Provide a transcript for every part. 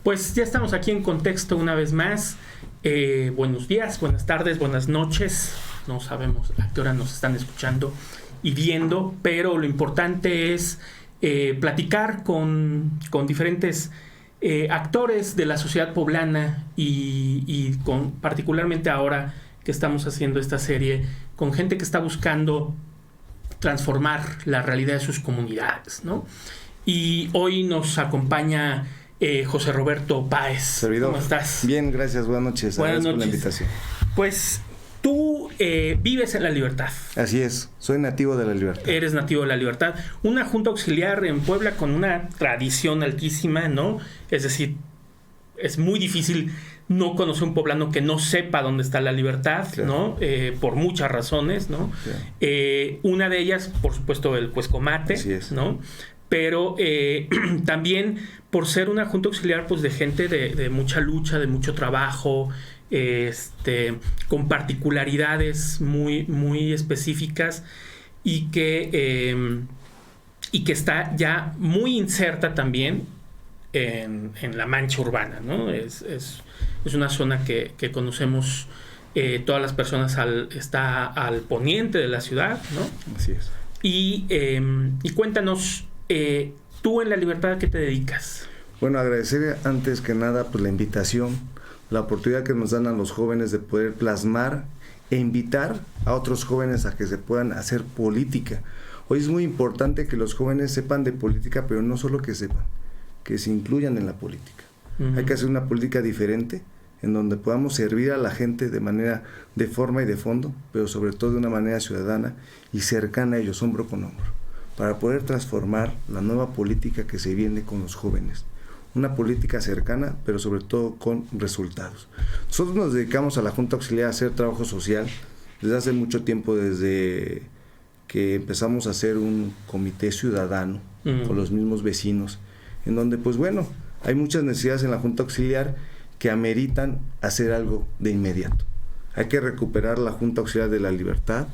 Pues ya estamos aquí en Contexto una vez más. Buenos días, buenas tardes, buenas noches. No sabemos a qué hora nos están escuchando y viendo, pero lo importante es platicar con diferentes actores de la sociedad poblana y con, particularmente ahora que estamos haciendo esta serie, con gente que está buscando transformar la realidad de sus comunidades, ¿no? Y hoy nos acompaña José Roberto Páez. Servidor. ¿Cómo estás? Bien, gracias. Buenas noches. Buenas noches. Por la invitación. Pues tú vives en La Libertad. Así es. Soy nativo de La Libertad. Eres nativo de La Libertad. Una junta auxiliar en Puebla con una tradición altísima, ¿no? Es decir, es muy difícil no conocer un poblano que no sepa dónde está La Libertad, claro, ¿no? Por muchas razones, ¿no? Claro. Una de ellas, por supuesto, el Cuescomate, así es, ¿no? Pero también por ser una junta auxiliar, pues, de gente de mucha lucha, de mucho trabajo, con particularidades muy, muy específicas y que está ya muy inserta también en la mancha urbana, ¿no? Es una zona que conocemos todas las personas, está al poniente de la ciudad, ¿no? Así es. Y cuéntanos, tú en La Libertad, ¿a qué te dedicas? Bueno, agradecer antes que nada pues la invitación, la oportunidad que nos dan a los jóvenes de poder plasmar e invitar a otros jóvenes a que se puedan hacer política. Hoy es muy importante que los jóvenes sepan de política, pero no solo que sepan, que se incluyan en la política. Uh-huh. Hay que hacer una política diferente, en donde podamos servir a la gente de forma y de fondo, pero sobre todo de una manera ciudadana y cercana a ellos, hombro con hombro, para poder transformar la nueva política que se viene con los jóvenes. Una política cercana, pero sobre todo con resultados. Nosotros nos dedicamos a la Junta Auxiliar a hacer trabajo social desde hace mucho tiempo, desde que empezamos a hacer un comité ciudadano con los mismos vecinos, en donde pues bueno, hay muchas necesidades en la Junta Auxiliar que ameritan hacer algo de inmediato. Hay que recuperar la Junta Auxiliar de La Libertad,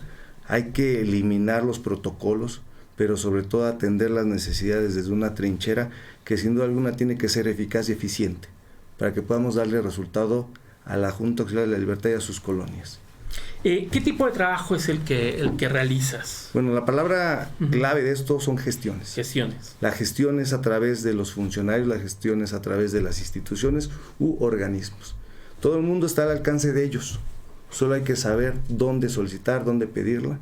hay que eliminar los protocolos, pero sobre todo atender las necesidades desde una trinchera que sin duda alguna tiene que ser eficaz y eficiente para que podamos darle resultado a la Junta Auxiliar de La Libertad y a sus colonias. ¿Qué tipo de trabajo es el que realizas? Bueno, la palabra clave de esto son gestiones. Gestiones. La gestión es a través de los funcionarios, la gestión es a través de las instituciones u organismos. Todo el mundo está al alcance de ellos. Solo hay que saber dónde solicitar, dónde pedirla.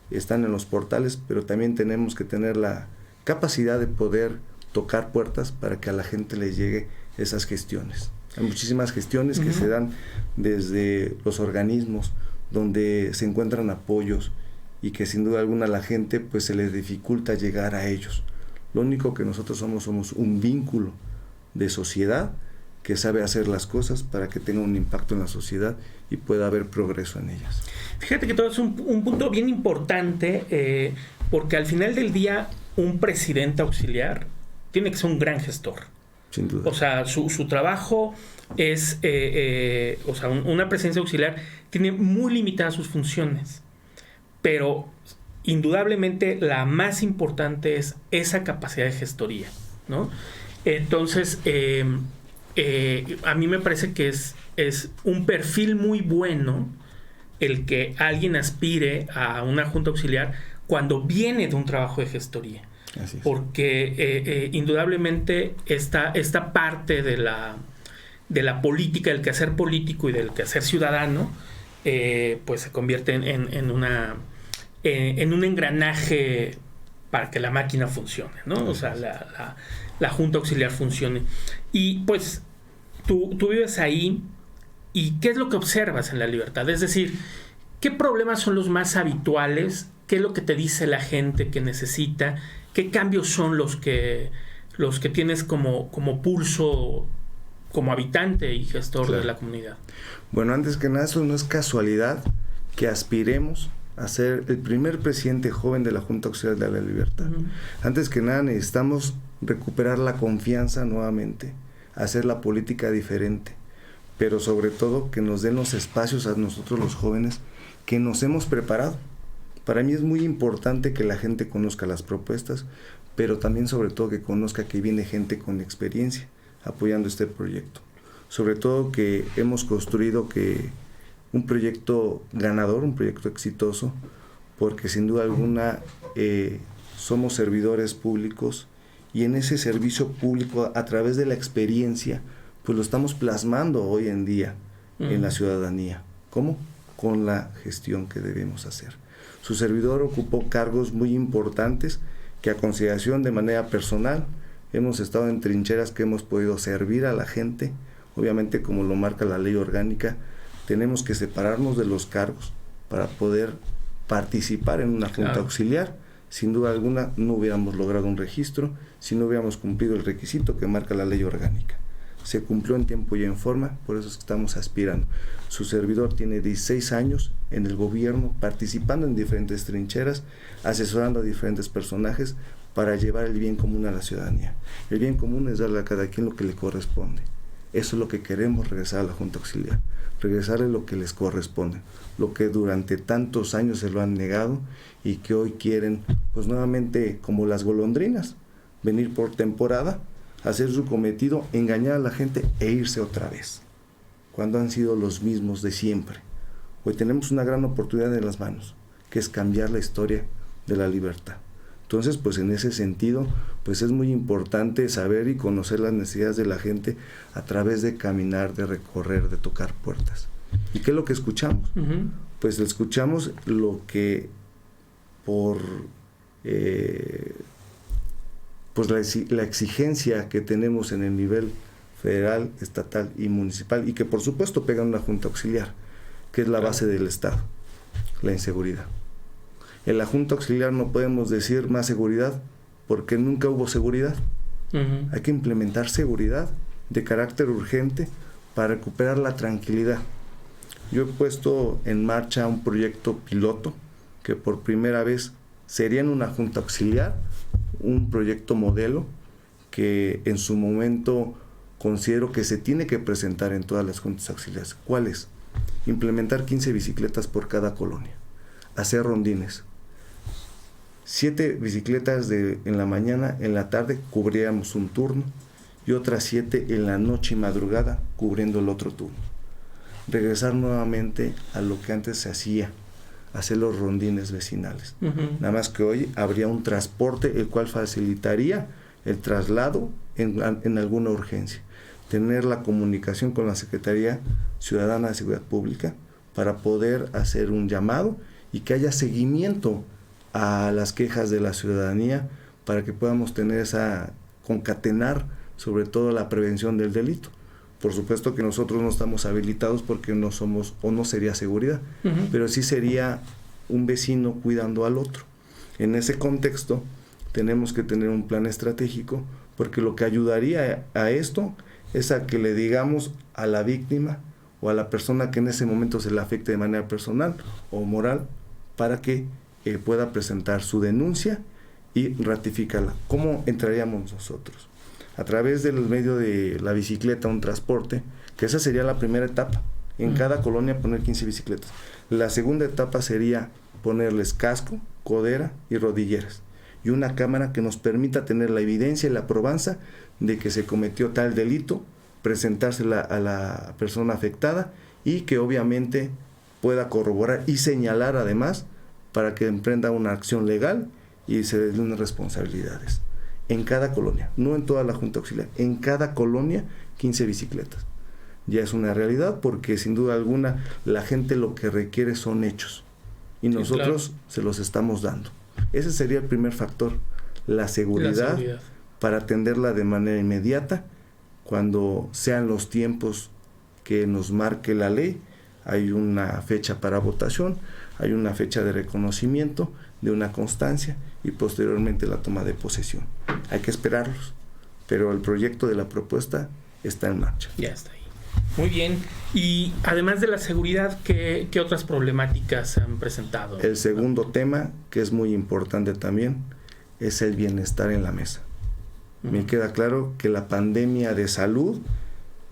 Están en los portales, pero también tenemos que tener la capacidad de poder tocar puertas para que a la gente le llegue esas gestiones. Hay muchísimas gestiones que se dan desde los organismos, donde se encuentran apoyos y que sin duda alguna a la gente pues se les dificulta llegar a ellos. Lo único que nosotros somos un vínculo de sociedad que sabe hacer las cosas para que tenga un impacto en la sociedad y pueda haber progreso en ellas. Fíjate que todo es un punto bien importante, porque al final del día un presidente auxiliar tiene que ser un gran gestor. Sin duda. O sea, su trabajo es, o sea, una presidencia auxiliar tiene muy limitadas sus funciones, pero indudablemente la más importante es esa capacidad de gestoría, ¿no? Entonces, a mí me parece que es un perfil muy bueno el que alguien aspire a una junta auxiliar cuando viene de un trabajo de gestoría. Así es. Porque indudablemente esta parte de la política, del quehacer político y del quehacer ciudadano, pues se convierte en un engranaje para que la máquina funcione, ¿no? O sea, la junta auxiliar funcione. Y pues tú vives ahí, ¿y qué es lo que observas en La Libertad? Es decir, ¿qué problemas son los más habituales? ¿Qué es lo que te dice la gente que necesita? ¿Qué cambios son los que tienes como pulso, como habitante y gestor de la comunidad? Bueno, antes que nada, eso no es casualidad que aspiremos a ser el primer presidente joven de la Junta Auxiliar de La Libertad. Antes que nada, necesitamos recuperar la confianza nuevamente, hacer la política diferente, pero sobre todo que nos den los espacios a nosotros los jóvenes que nos hemos preparado. Para mí es muy importante que la gente conozca las propuestas, pero también sobre todo que conozca que viene gente con experiencia apoyando este proyecto. Sobre todo que hemos construido un proyecto ganador, un proyecto exitoso, porque sin duda alguna somos servidores públicos y en ese servicio público, a través de la experiencia, pues lo estamos plasmando hoy en día en la ciudadanía. ¿Cómo? Con la gestión que debemos hacer. Su servidor ocupó cargos muy importantes que, a consideración de manera personal, hemos estado en trincheras que hemos podido servir a la gente. Obviamente, como lo marca la ley orgánica, tenemos que separarnos de los cargos para poder participar en una junta auxiliar. Sin duda alguna no hubiéramos logrado un registro si no hubiéramos cumplido el requisito que marca la ley orgánica. Se cumplió en tiempo y en forma, por eso es que estamos aspirando. Su servidor tiene 16 años en el gobierno, participando en diferentes trincheras, asesorando a diferentes personajes para llevar el bien común a la ciudadanía. El bien común es darle a cada quien lo que le corresponde. Eso es lo que queremos regresar a la Junta Auxiliar, regresarle lo que les corresponde, lo que durante tantos años se lo han negado y que hoy quieren, pues nuevamente, como las golondrinas, venir por temporada, hacer su cometido, engañar a la gente e irse otra vez, cuando han sido los mismos de siempre. Hoy tenemos una gran oportunidad en las manos, que es cambiar la historia de la libertad. Entonces, pues en ese sentido, pues es muy importante saber y conocer las necesidades de la gente a través de caminar, de recorrer, de tocar puertas. ¿Y qué es lo que escuchamos? Pues escuchamos lo que por pues la exigencia que tenemos en el nivel federal, estatal y municipal, y que por supuesto pega en una junta auxiliar, que es la base del Estado, la inseguridad. En la Junta Auxiliar no podemos decir más seguridad porque nunca hubo seguridad. Hay que implementar seguridad de carácter urgente para recuperar la tranquilidad. Yo he puesto en marcha un proyecto piloto que por primera vez sería en una Junta Auxiliar, un proyecto modelo que en su momento considero que se tiene que presentar en todas las juntas auxiliares. ¿Cuál es? Implementar 15 bicicletas por cada colonia, hacer rondines. 7 bicicletas en la mañana, en la tarde cubríamos un turno y otras 7 en la noche y madrugada cubriendo el otro turno. Regresar nuevamente a lo que antes se hacía, hacer los rondines vecinales. Nada más que hoy habría un transporte el cual facilitaría el traslado en alguna urgencia. Tener la comunicación con la Secretaría Ciudadana de Seguridad Pública para poder hacer un llamado y que haya seguimiento a las quejas de la ciudadanía para que podamos tener concatenar sobre todo la prevención del delito. Por supuesto que nosotros no estamos habilitados porque no somos o no sería seguridad, pero sí sería un vecino cuidando al otro. En ese contexto tenemos que tener un plan estratégico porque lo que ayudaría a esto es a que le digamos a la víctima o a la persona que en ese momento se le afecte de manera personal o moral para que pueda presentar su denuncia y ratificarla. ¿Cómo entraríamos nosotros? A través del medio de la bicicleta, un transporte, que esa sería la primera etapa. En cada colonia poner 15 bicicletas. La segunda etapa sería ponerles casco, codera y rodilleras. Y una cámara que nos permita tener la evidencia y la probanza de que se cometió tal delito, presentársela a la persona afectada y que obviamente pueda corroborar y señalar además para que emprenda una acción legal y se den unas responsabilidades. En cada colonia, no en toda la Junta Auxiliar, en cada colonia 15 bicicletas. Ya es una realidad porque sin duda alguna la gente lo que requiere son hechos y nosotros se los estamos dando. Ese sería el primer factor, la seguridad para atenderla de manera inmediata cuando sean los tiempos que nos marque la ley. Hay una fecha para votación, hay una fecha de reconocimiento, de una constancia y posteriormente la toma de posesión. Hay que esperarlos, pero el proyecto de la propuesta está en marcha. Ya está ahí. Muy bien. Y además de la seguridad, ¿qué otras problemáticas se han presentado? El segundo tema, que es muy importante también, es el bienestar en la mesa. Me queda claro que la pandemia de salud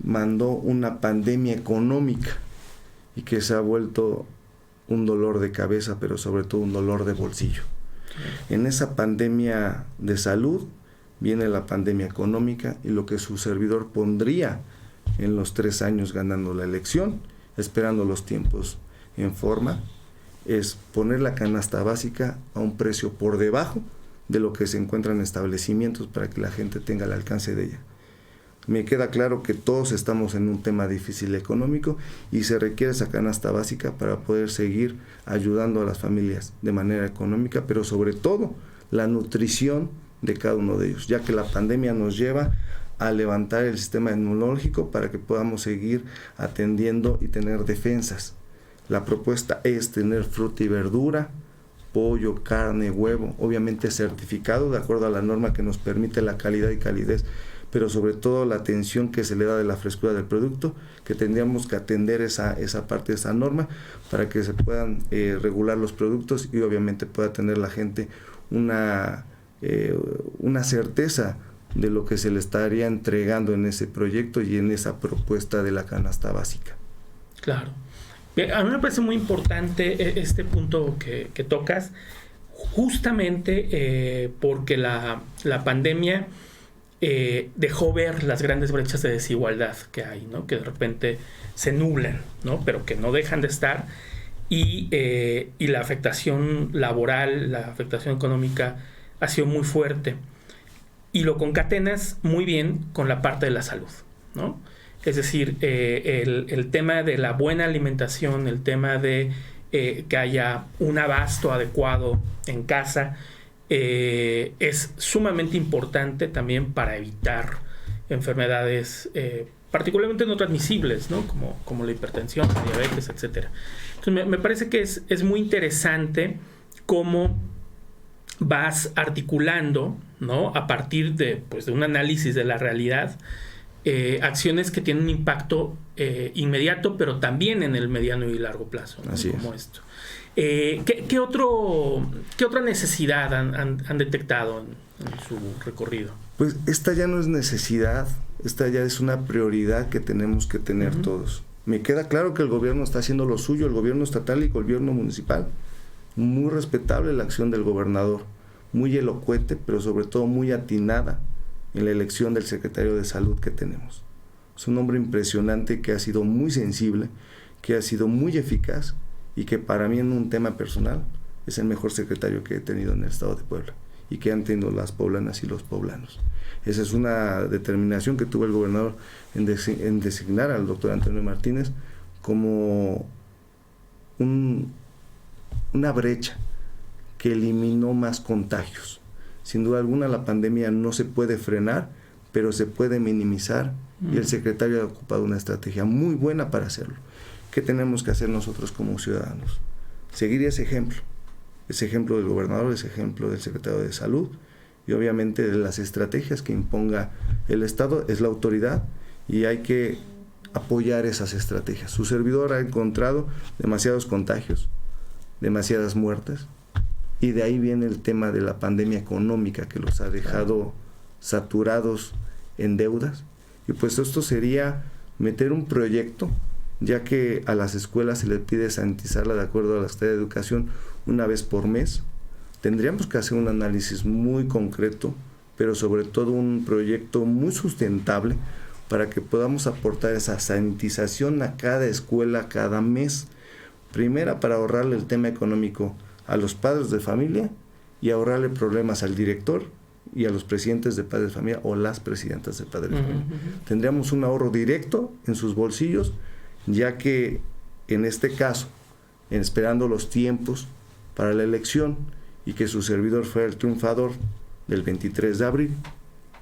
mandó una pandemia económica y que se ha vuelto un dolor de cabeza, pero sobre todo un dolor de bolsillo. En esa pandemia de salud viene la pandemia económica y lo que su servidor pondría en los 3 años ganando la elección, esperando los tiempos en forma, es poner la canasta básica a un precio por debajo de lo que se encuentra en establecimientos para que la gente tenga el alcance de ella. Me queda claro que todos estamos en un tema difícil económico y se requiere esa canasta básica para poder seguir ayudando a las familias de manera económica, pero sobre todo la nutrición de cada uno de ellos, ya que la pandemia nos lleva a levantar el sistema inmunológico para que podamos seguir atendiendo y tener defensas. La propuesta es tener fruta y verdura, pollo, carne, huevo, obviamente certificado de acuerdo a la norma que nos permite la calidad y calidez, pero sobre todo la atención que se le da de la frescura del producto, que tendríamos que atender esa parte de esa norma para que se puedan regular los productos y obviamente pueda tener la gente una certeza de lo que se le estaría entregando en ese proyecto y en esa propuesta de la canasta básica. Claro. A mí me parece muy importante este punto que tocas, justamente porque la pandemia dejó ver las grandes brechas de desigualdad que hay, ¿no? Que de repente se nublan, ¿no? Pero que no dejan de estar, y la afectación laboral, la afectación económica ha sido muy fuerte, y lo concatenas muy bien con la parte de la salud, ¿no? Es decir, el tema de la buena alimentación, el tema de que haya un abasto adecuado en casa, es sumamente importante también para evitar enfermedades particularmente no transmisibles, ¿no? Como la hipertensión, la diabetes, etc. Entonces me parece que es muy interesante cómo vas articulando, ¿no? A partir de un análisis de la realidad, acciones que tienen un impacto inmediato, pero también en el mediano y largo plazo, ¿no? Así como es. esto. ¿Qué otra necesidad han detectado en su recorrido? Pues esta ya no es necesidad, esta ya es una prioridad que tenemos que tener todos. Me queda claro que el gobierno está haciendo lo suyo, el gobierno estatal y el gobierno municipal. Muy respetable la acción del gobernador, muy elocuente, pero sobre todo muy atinada en la elección del secretario de Salud que tenemos. Es un hombre impresionante que ha sido muy sensible, que ha sido muy eficaz y que para mí en un tema personal es el mejor secretario que he tenido en el estado de Puebla y que han tenido las poblanas y los poblanos. Esa es una determinación que tuvo el gobernador en designar al doctor Antonio Martínez como una brecha que eliminó más contagios. Sin duda alguna la pandemia no se puede frenar, pero se puede minimizar y el secretario ha ocupado una estrategia muy buena para hacerlo. ¿Qué tenemos que hacer nosotros como ciudadanos? Seguir ese ejemplo del gobernador, ese ejemplo del secretario de Salud y obviamente de las estrategias que imponga el Estado. Es la autoridad y hay que apoyar esas estrategias. Su servidor ha encontrado demasiados contagios, demasiadas muertes, y de ahí viene el tema de la pandemia económica que los ha dejado saturados en deudas. Y pues esto sería meter un proyecto, ya que a las escuelas se les pide sanitizarla de acuerdo a la Secretaría de Educación una vez por mes. Tendríamos que hacer un análisis muy concreto, pero sobre todo un proyecto muy sustentable para que podamos aportar esa sanitización a cada escuela cada mes. Primera, para ahorrarle el tema económico a los padres de familia y ahorrarle problemas al director y a los presidentes de padres de familia o las presidentas de padres de familia. Tendríamos un ahorro directo en sus bolsillos, ya que en este caso, esperando los tiempos para la elección y que su servidor fuera el triunfador del 23 de abril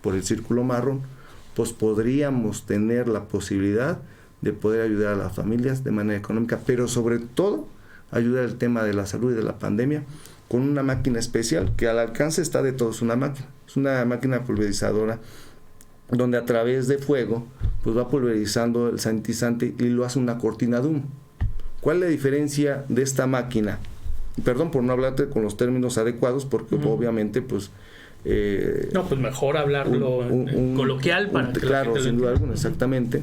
por el círculo marrón, pues podríamos tener la posibilidad de poder ayudar a las familias de manera económica, pero sobre todo ayudar al tema de la salud y de la pandemia con una máquina especial que al alcance está de todos. Es una máquina pulverizadora donde a través de fuego pues va pulverizando el sanitizante y lo hace una cortina de humo. ¿Cuál es la diferencia de esta máquina? Perdón por no hablarte con los términos adecuados porque obviamente pues no, pues mejor hablarlo en coloquial para que claro, sin duda alguna, exactamente.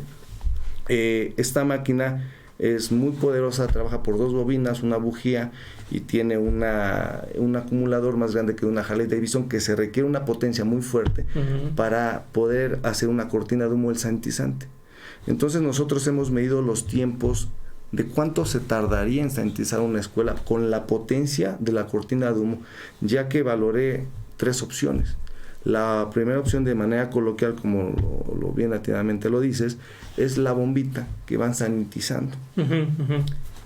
Esta máquina es muy poderosa, trabaja por 2 bobinas, una bujía y tiene un acumulador más grande que una Harley Davidson, que se requiere una potencia muy fuerte para poder hacer una cortina de humo el sanitizante. Entonces nosotros hemos medido los tiempos de cuánto se tardaría en sanitizar una escuela con la potencia de la cortina de humo, ya que valoré 3 opciones. La primera opción, de manera coloquial, como lo bien atinadamente lo dices, es la bombita que van sanitizando.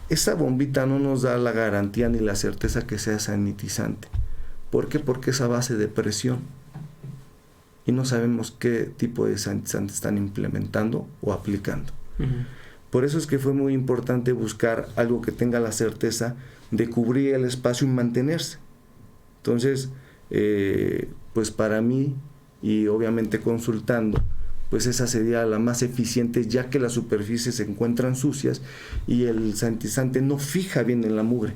Esa bombita no nos da la garantía ni la certeza que sea sanitizante. ¿Por qué? Porque es a base de presión y no sabemos qué tipo de sanitizante están implementando o aplicando. Por eso es que fue muy importante buscar algo que tenga la certeza de cubrir el espacio y mantenerse. Entonces, pues para mí, y obviamente consultando, pues esa sería la más eficiente, ya que las superficies se encuentran sucias y el sanitizante no fija bien en la mugre.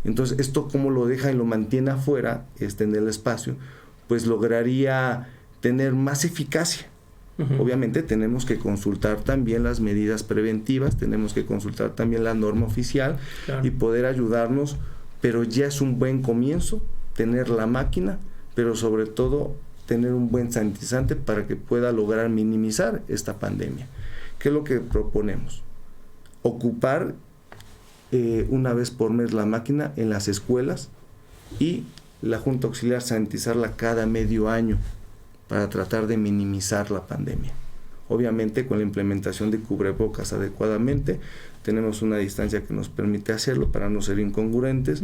Entonces, esto como lo deja y lo mantiene afuera, en el espacio, pues lograría tener más eficacia. Obviamente tenemos que consultar también las medidas preventivas, tenemos que consultar también la norma oficial, claro, y poder ayudarnos, pero ya es un buen comienzo tener la máquina, pero sobre todo tener un buen sanitizante para que pueda lograr minimizar esta pandemia. ¿Qué es lo que proponemos? Ocupar una vez por mes la máquina en las escuelas y la Junta Auxiliar sanitizarla cada medio año para tratar de minimizar la pandemia. Obviamente con la implementación de cubrebocas adecuadamente, tenemos una distancia que nos permite hacerlo para no ser incongruentes.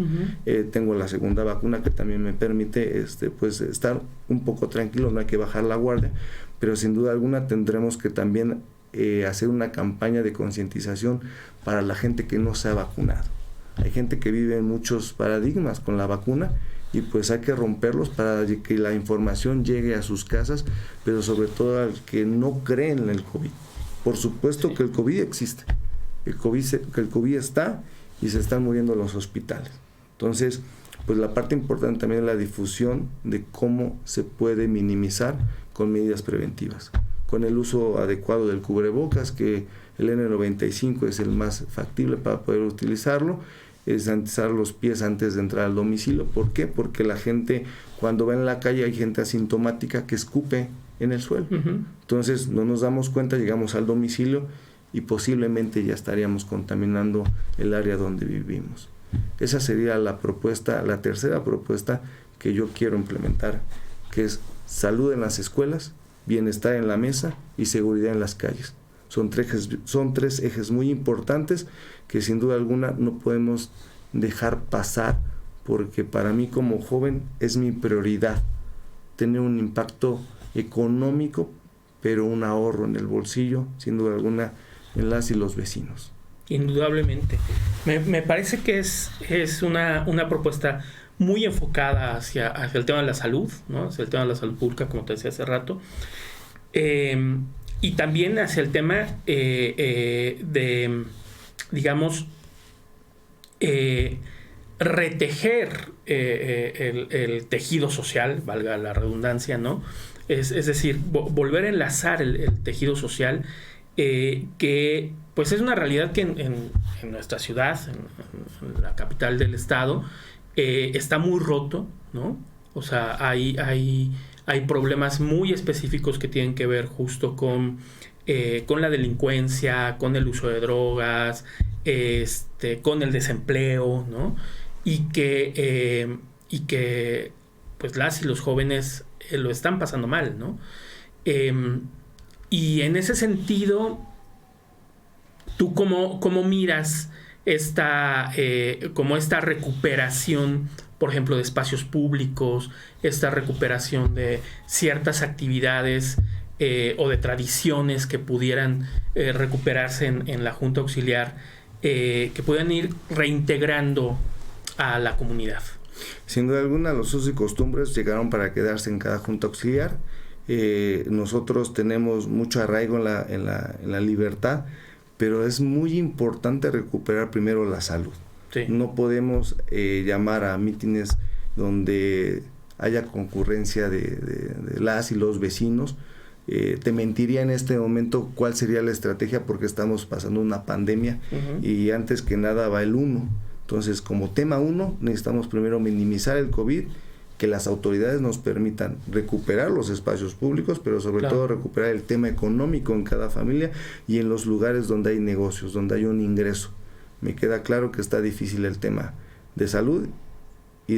Tengo la segunda vacuna que también me permite pues estar un poco tranquilo, no hay que bajar la guardia, pero sin duda alguna tendremos que también hacer una campaña de concientización para la gente que no se ha vacunado. Hay gente que vive en muchos paradigmas con la vacuna y pues hay que romperlos para que la información llegue a sus casas, pero sobre todo al que no cree en el COVID. Por supuesto que el COVID existe, que el COVID está y se están muriendo los hospitales. Entonces, pues la parte importante también es la difusión de cómo se puede minimizar con medidas preventivas, con el uso adecuado del cubrebocas, que el N95 es el más factible para poder utilizarlo, es sanitizar los pies antes de entrar al domicilio. ¿Por qué? Porque la gente, cuando va en la calle, hay gente asintomática que escupe en el suelo. Entonces no nos damos cuenta, llegamos al domicilio y posiblemente ya estaríamos contaminando el área donde vivimos. Esa sería la propuesta, la tercera propuesta que yo quiero implementar, que es salud en las escuelas, bienestar en la mesa y seguridad en las calles. Son tres ejes muy importantes que sin duda alguna no podemos dejar pasar, porque para mí como joven es mi prioridad tener un impacto económico, pero un ahorro en el bolsillo, sin duda alguna, en las y los vecinos. Indudablemente. Me parece que es una propuesta muy enfocada hacia el tema de la salud, ¿no? Hacia el tema de la salud pública, como te decía hace rato. Y también hacia el tema de, digamos, retejer el tejido social, valga la redundancia, ¿no? Es decir, volver a enlazar el tejido social, que pues es una realidad que en nuestra ciudad, en la capital del estado, está muy roto, ¿no? O sea, hay problemas muy específicos que tienen que ver justo con la delincuencia, con el uso de drogas, con el desempleo, ¿no? Y que pues las y los jóvenes lo están pasando mal, ¿no? Y en ese sentido, ¿tú cómo miras esta recuperación, por ejemplo, de espacios públicos, esta recuperación de ciertas actividades o de tradiciones que pudieran recuperarse en la Junta Auxiliar, que puedan ir reintegrando a la comunidad? Sin duda alguna, los usos y costumbres llegaron para quedarse en cada Junta Auxiliar. Nosotros tenemos mucho arraigo en la libertad, pero es muy importante recuperar primero la salud. Sí. No podemos llamar a mítines donde haya concurrencia de las y los vecinos Te mentiría en este momento cuál sería la estrategia porque estamos pasando una pandemia y antes que nada va el 1. Entonces, como tema 1, necesitamos primero minimizar el COVID, que las autoridades nos permitan recuperar los espacios públicos, pero sobre todo recuperar el tema económico en cada familia y en los lugares donde hay negocios, donde hay un ingreso. Me queda claro que está difícil el tema de salud y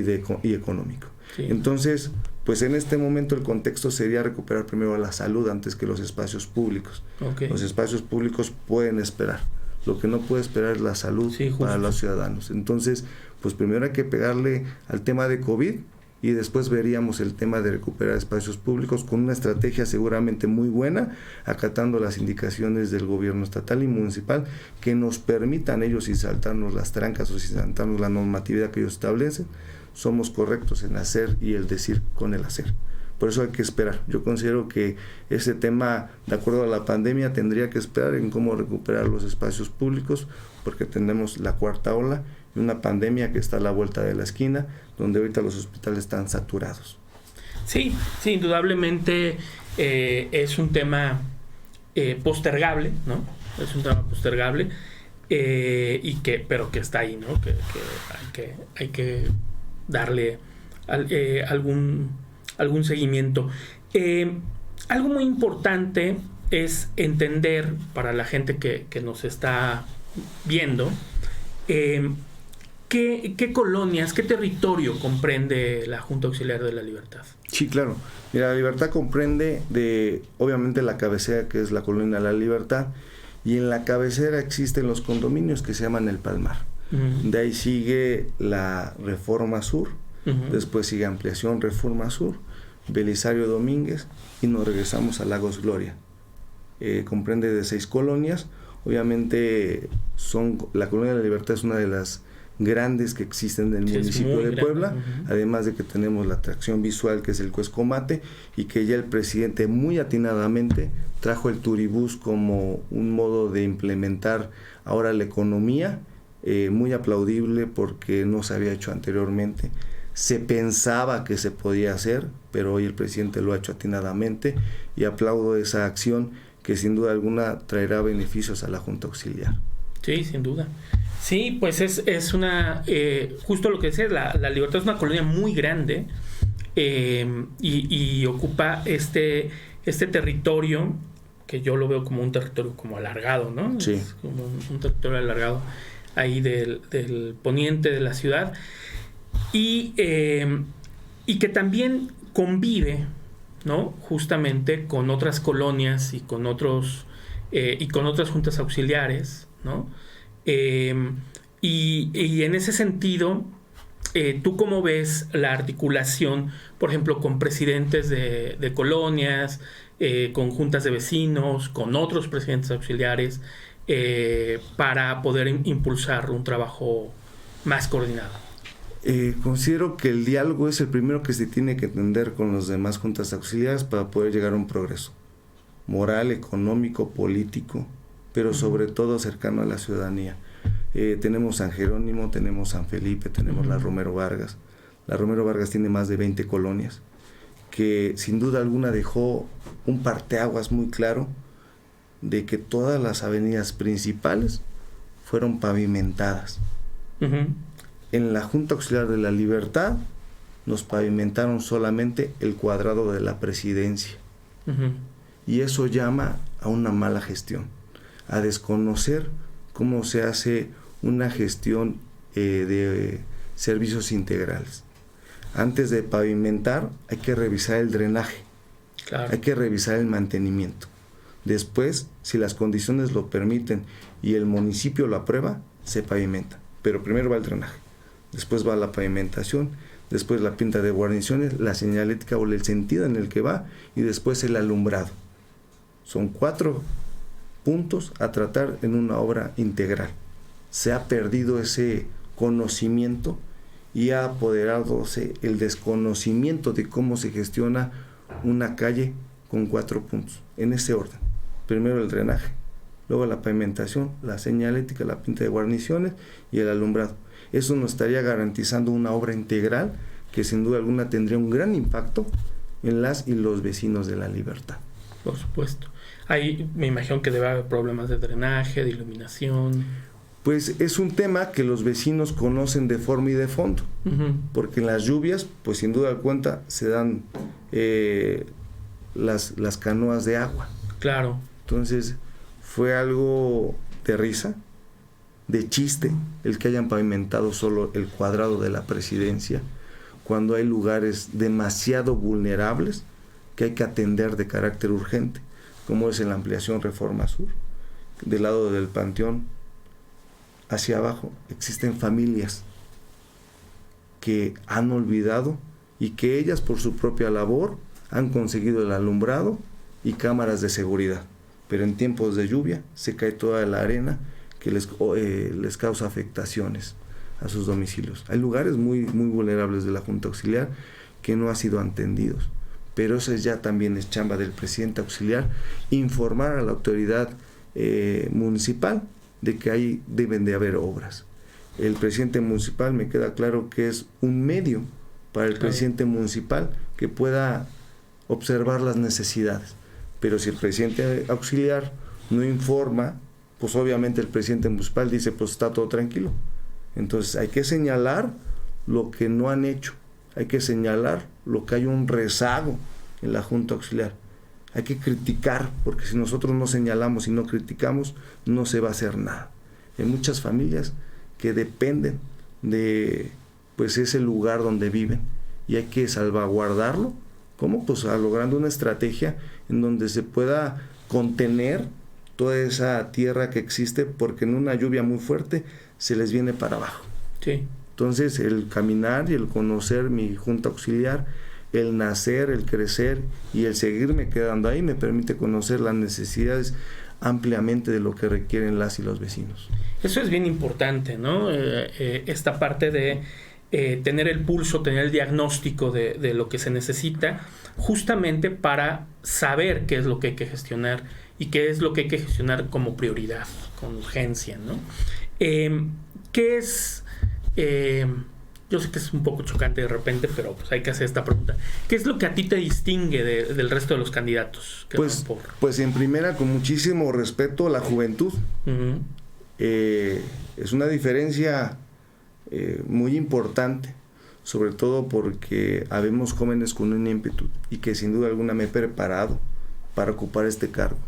económico. Sí. Entonces, pues en este momento el contexto sería recuperar primero la salud antes que los espacios públicos. Los espacios públicos pueden esperar. Lo que no puede esperar es la salud para los ciudadanos. Entonces, pues primero hay que pegarle al tema de COVID y después veríamos el tema de recuperar espacios públicos con una estrategia seguramente muy buena, acatando las indicaciones del gobierno estatal y municipal que nos permitan ellos, sin saltarnos las trancas o sin saltarnos la normatividad que ellos establecen, somos correctos en hacer y el decir con el hacer. Por eso hay que esperar. Yo considero que ese tema, de acuerdo a la pandemia, tendría que esperar en cómo recuperar los espacios públicos, porque tenemos la cuarta ola y una pandemia que está a la vuelta de la esquina, donde ahorita los hospitales están saturados. Sí, indudablemente es un tema postergable, ¿no? Es un tema postergable, pero que está ahí, ¿no? Que hay que darle algún seguimiento. Algo muy importante es entender para la gente que nos está viendo ¿qué colonias, qué territorio comprende la Junta Auxiliar de la Libertad? Sí, claro. Mira, la Libertad comprende obviamente la cabecera, que es la colonia La Libertad, y en la cabecera existen los condominios que se llaman El Palmar. De ahí sigue la Reforma Sur, después sigue Ampliación Reforma Sur, Belisario Domínguez, y nos regresamos a Lagos Gloria. Comprende de 6 colonias. Obviamente la colonia de la Libertad es una de las grandes que existen del municipio de Puebla, además de que tenemos la atracción visual que es el Cuescomate, y que ya el presidente muy atinadamente trajo el turibús como un modo de implementar ahora la economía, muy aplaudible porque no se había hecho anteriormente. Se pensaba que se podía hacer, pero hoy el presidente lo ha hecho atinadamente y aplaudo esa acción que sin duda alguna traerá beneficios a la Junta Auxiliar. Sí, sin duda. Sí, pues es una, justo lo que decías, la Libertad es una colonia muy grande y ocupa este territorio que yo lo veo como un territorio como alargado, ¿no? Sí. Es como un territorio alargado ahí del poniente de la ciudad y que también convive, ¿no? Justamente con otras colonias y con otras juntas auxiliares, ¿no? Y en ese sentido, ¿tú cómo ves la articulación, por ejemplo, con presidentes de colonias, con juntas de vecinos, con otros presidentes auxiliares, para poder impulsar un trabajo más coordinado? Considero que el diálogo es el primero que se tiene que entender con las demás juntas auxiliares para poder llegar a un progreso moral, económico, político, pero sobre todo cercano a la ciudadanía. Tenemos San Jerónimo, tenemos San Felipe, tenemos la Romero Vargas. La Romero Vargas tiene más de 20 colonias, que sin duda alguna dejó un parteaguas muy claro de que todas las avenidas principales fueron pavimentadas. En la Junta Auxiliar de la Libertad nos pavimentaron solamente el cuadrado de la presidencia. Y eso llama a una mala gestión, a desconocer cómo se hace una gestión de servicios integrales. Antes de pavimentar hay que revisar el drenaje, hay que revisar el mantenimiento. Después, si las condiciones lo permiten y el municipio lo aprueba, se pavimenta. Pero primero va el drenaje, después va la pavimentación, después la pinta de guarniciones, la señalética o el sentido en el que va, y después el alumbrado. Son 4 puntos a tratar en una obra integral. Se ha perdido ese conocimiento y ha apoderadose el desconocimiento de cómo se gestiona una calle con 4 puntos, en ese orden. Primero el drenaje, luego la pavimentación, la señalética, la pinta de guarniciones y el alumbrado. Eso nos estaría garantizando una obra integral que sin duda alguna tendría un gran impacto en las y los vecinos de la Libertad. Por supuesto. Ahí me imagino que debe haber problemas de drenaje, de iluminación. Pues es un tema que los vecinos conocen de forma y de fondo, porque en las lluvias, pues sin duda cuenta, se dan las canoas de agua. Claro. Entonces, fue algo de risa, de chiste, el que hayan pavimentado solo el cuadrado de la Presidencia, cuando hay lugares demasiado vulnerables que hay que atender de carácter urgente, como es en la ampliación Reforma Sur, del lado del Panteón hacia abajo. Existen familias que han olvidado y que ellas por su propia labor han conseguido el alumbrado y cámaras de seguridad, pero en tiempos de lluvia se cae toda la arena que les causa afectaciones a sus domicilios. Hay lugares muy vulnerables de la Junta Auxiliar que no han sido atendidos, pero eso ya también es chamba del presidente auxiliar, informar a la autoridad municipal de que ahí deben de haber obras. El presidente municipal, me queda claro que es un medio para el presidente municipal que pueda observar las necesidades, pero si el presidente auxiliar no informa, pues obviamente el presidente municipal dice, pues está todo tranquilo. Entonces hay que señalar lo que no han hecho, hay que señalar lo que hay un rezago en la Junta Auxiliar. Hay que criticar, porque si nosotros no señalamos y no criticamos, no se va a hacer nada. Hay muchas familias que dependen de pues ese lugar donde viven y hay que salvaguardarlo. ¿Cómo? Pues logrando una estrategia en donde se pueda contener toda esa tierra que existe, porque en una lluvia muy fuerte se les viene para abajo. Sí. Entonces el caminar y el conocer mi Junta Auxiliar, el nacer, el crecer y el seguirme quedando ahí me permite conocer las necesidades ampliamente de lo que requieren las y los vecinos. Eso es bien importante, ¿no? Esta parte de tener el pulso, tener el diagnóstico de lo que se necesita, justamente para saber qué es lo que hay que gestionar y qué es lo que hay que gestionar como prioridad, con urgencia, ¿no? ¿Qué es? Yo sé que es un poco chocante de repente, pero pues hay que hacer esta pregunta. ¿Qué es lo que a ti te distingue del resto de los candidatos? Pues en primera, con muchísimo respeto, la juventud. Uh-huh. Es una diferencia muy importante, sobre todo porque habemos jóvenes con un ímpetu y que sin duda alguna me he preparado para ocupar este cargo,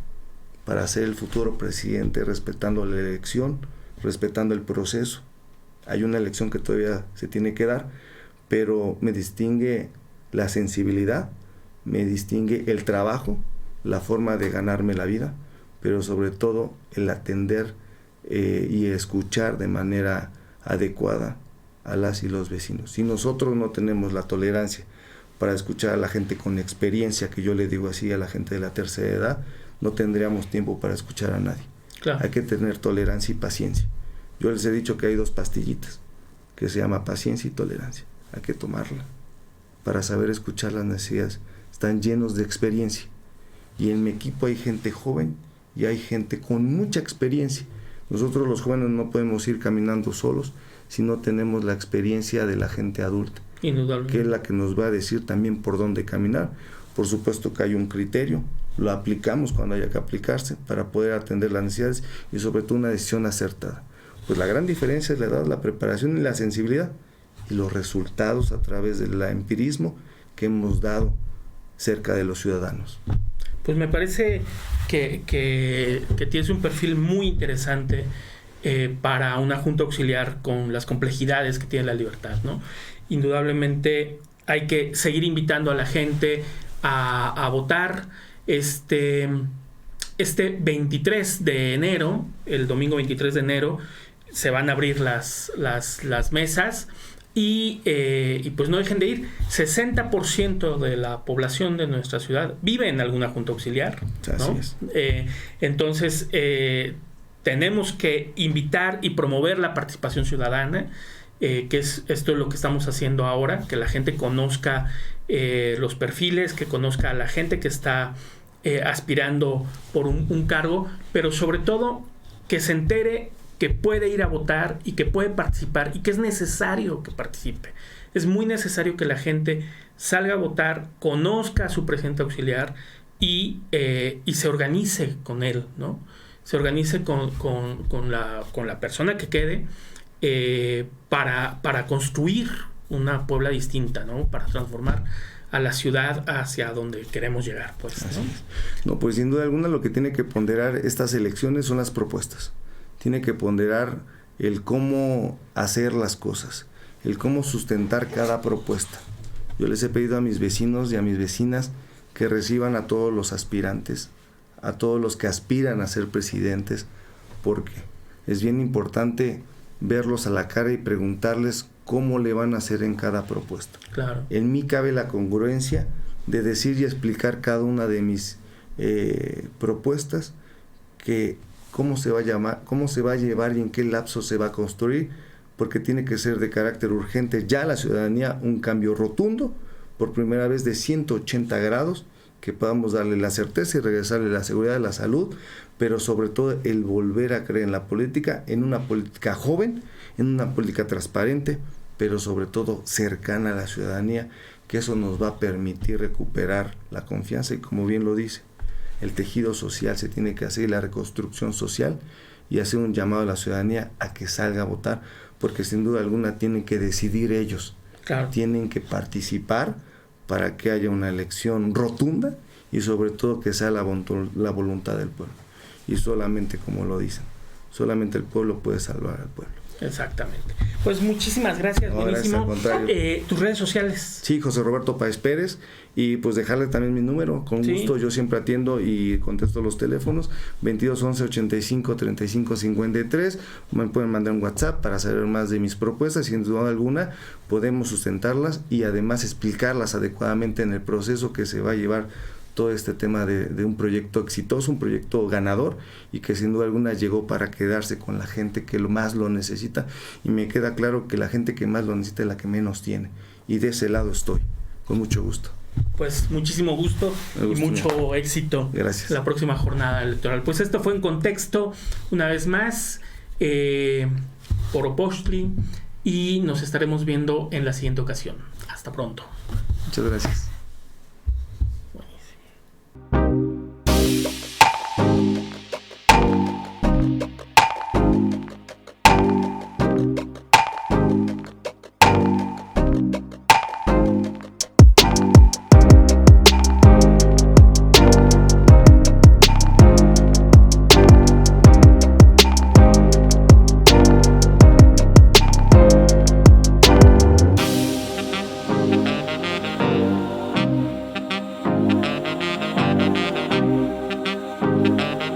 para ser el futuro presidente, respetando la elección, respetando el proceso. Hay una elección que todavía se tiene que dar, pero me distingue la sensibilidad, me distingue el trabajo, la forma de ganarme la vida, pero sobre todo el atender y escuchar de manera adecuada a las y los vecinos. Si nosotros no tenemos la tolerancia para escuchar a la gente con experiencia, que yo le digo así a la gente de la tercera edad, no tendríamos tiempo para escuchar a nadie. Claro. Hay que tener tolerancia y paciencia. Yo les he dicho que hay 2 pastillitas, que se llama paciencia y tolerancia. Hay que tomarla para saber escuchar las necesidades. Están llenos de experiencia. Y en mi equipo hay gente joven y hay gente con mucha experiencia. Nosotros los jóvenes no podemos ir caminando solos si no tenemos la experiencia de la gente adulta, que es la que nos va a decir también por dónde caminar. Por supuesto que hay un criterio, lo aplicamos cuando haya que aplicarse para poder atender las necesidades y sobre todo una decisión acertada. Pues la gran diferencia es la edad, la preparación y la sensibilidad y los resultados a través del empirismo que hemos dado cerca de los ciudadanos. Pues me parece que tienes un perfil muy interesante para una Junta Auxiliar con las complejidades que tiene la libertad, ¿no? Indudablemente hay que seguir invitando a la gente a votar. Este 23 de enero, el domingo 23 de enero, se van a abrir las mesas y pues no dejen de ir. 60% de la población de nuestra ciudad vive en alguna Junta Auxiliar, ¿no? Así es. Entonces tenemos que invitar y promover la participación ciudadana, que es esto lo que estamos haciendo ahora, que la gente conozca los perfiles, que conozca a la gente que está aspirando por un cargo, pero sobre todo que se entere que puede ir a votar y que puede participar y que es necesario que participe. Es muy necesario que la gente salga a votar, conozca a su presidente auxiliar y se organice con él, ¿no? Se organice con la persona que quede para construir una Puebla distinta, ¿no? Para transformar a la ciudad hacia donde queremos llegar, pues, ¿no? No, pues sin duda alguna lo que tiene que ponderar estas elecciones son las propuestas. Tiene que ponderar el cómo hacer las cosas, el cómo sustentar cada propuesta. Yo les he pedido a mis vecinos y a mis vecinas que reciban a todos los aspirantes, a todos los que aspiran a ser presidentes, porque es bien importante verlos a la cara y preguntarles cómo le van a hacer en cada propuesta. Claro. En mí cabe la congruencia de decir y explicar cada una de mis propuestas, que cómo se va a llamar, cómo se va a llevar y en qué lapso se va a construir, porque tiene que ser de carácter urgente ya la ciudadanía, un cambio rotundo, por primera vez de 180 grados, que podamos darle la certeza y regresarle la seguridad de la salud, pero sobre todo el volver a creer en la política, en una política joven, en una política transparente, pero sobre todo cercana a la ciudadanía, que eso nos va a permitir recuperar la confianza y, como bien lo dice, el tejido social se tiene que hacer, la reconstrucción social, y hacer un llamado a la ciudadanía a que salga a votar, porque sin duda alguna tienen que decidir ellos, claro, tienen que participar para que haya una elección rotunda y sobre todo que sea la voluntad del pueblo. Y solamente, como lo dicen, solamente el pueblo puede salvar al pueblo. Exactamente. Pues muchísimas gracias, no, buenísimo. Gracias, al contrario. ¿Tus redes sociales? Sí, José Roberto Páez Pérez, y pues dejarle también mi número, con gusto. Yo siempre atiendo y contesto los teléfonos, 22 11 85 35 53, me pueden mandar un WhatsApp para saber más de mis propuestas, y sin duda alguna podemos sustentarlas y además explicarlas adecuadamente en el proceso que se va a llevar todo este tema de un proyecto exitoso, un proyecto ganador, y que sin duda alguna llegó para quedarse con la gente que más lo necesita, y me queda claro que la gente que más lo necesita es la que menos tiene, y de ese lado estoy, con mucho gusto. Pues muchísimo gusto y mucho éxito. Gracias. La próxima jornada electoral. Pues esto fue En Contexto, una vez más, por Opochtli, y nos estaremos viendo en la siguiente ocasión. Hasta pronto. Muchas gracias.